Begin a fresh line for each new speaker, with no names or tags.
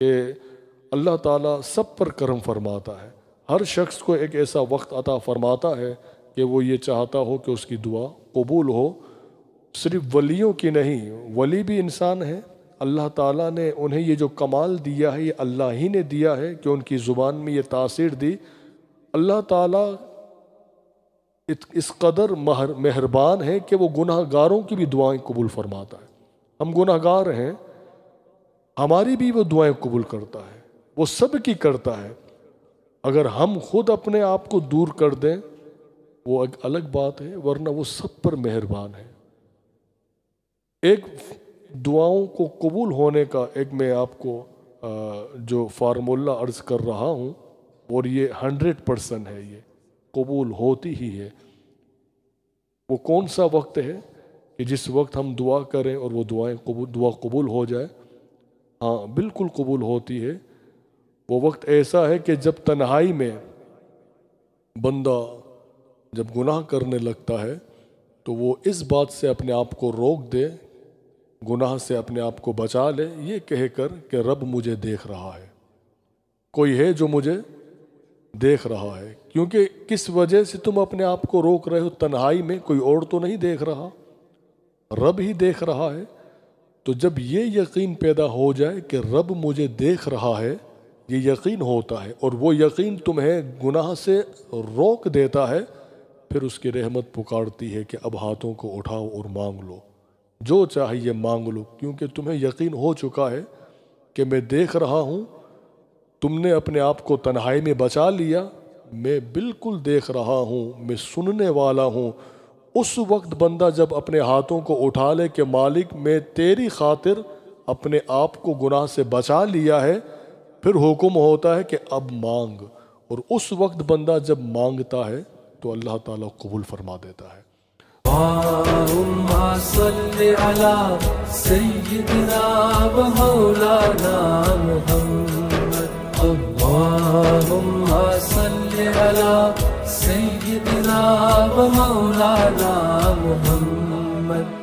کہ اللہ تعالیٰ سب پر کرم فرماتا ہے، ہر شخص کو ایک ایسا وقت عطا فرماتا ہے کہ وہ یہ چاہتا ہو کہ اس کی دعا قبول ہو۔ صرف ولیوں کی نہیں، ولی بھی انسان ہے، اللہ تعالیٰ نے انہیں یہ جو کمال دیا ہے یہ اللہ ہی نے دیا ہے کہ ان کی زبان میں یہ تاثیر دی۔ اللہ تعالیٰ اس قدر مہربان ہے کہ وہ گناہ گاروں کی بھی دعائیں قبول فرماتا ہے۔ ہم گناہ گار ہیں، ہماری بھی وہ دعائیں قبول کرتا ہے، وہ سب کی کرتا ہے۔ اگر ہم خود اپنے آپ کو دور کر دیں وہ ایک الگ بات ہے، ورنہ وہ سب پر مہربان ہے۔ ایک دعاؤں کو قبول ہونے کا ایک میں آپ کو جو فارمولہ عرض کر رہا ہوں، اور یہ 100% ہے، یہ قبول ہوتی ہی ہے۔ وہ کون سا وقت ہے کہ جس وقت ہم دعا کریں اور وہ دعا قبول ہو جائے؟ ہاں بالکل قبول ہوتی ہے۔ وہ وقت ایسا ہے کہ جب تنہائی میں بندہ جب گناہ کرنے لگتا ہے تو وہ اس بات سے اپنے آپ کو روک دے، گناہ سے اپنے آپ کو بچا لے، یہ کہہ کر کہ رب مجھے دیکھ رہا ہے، کوئی ہے جو مجھے دیکھ رہا ہے۔ کیونکہ کس وجہ سے تم اپنے آپ کو روک رہے ہو؟ تنہائی میں کوئی اور تو نہیں دیکھ رہا، رب ہی دیکھ رہا ہے۔ تو جب یہ یقین پیدا ہو جائے کہ رب مجھے دیکھ رہا ہے، یہ یقین ہوتا ہے، اور وہ یقین تمہیں گناہ سے روک دیتا ہے، پھر اس کی رحمت پکارتی ہے کہ اب ہاتھوں کو اٹھاؤ اور مانگ لو، جو چاہیے مانگ لو، کیونکہ تمہیں یقین ہو چکا ہے کہ میں دیکھ رہا ہوں۔ تم نے اپنے آپ کو تنہائی میں بچا لیا، میں بالکل دیکھ رہا ہوں، میں سننے والا ہوں۔ اس وقت بندہ جب اپنے ہاتھوں کو اٹھا لے کہ مالک میں تیری خاطر اپنے آپ کو گناہ سے بچا لیا ہے، پھر حکم ہوتا ہے کہ اب مانگ، اور اس وقت بندہ جب مانگتا ہے تو اللہ تعالیٰ قبول فرما دیتا ہے۔
اللہم صل علی سیدنا و مولانا محمد، اللہم صل علی سیدنا و مولانا محمد۔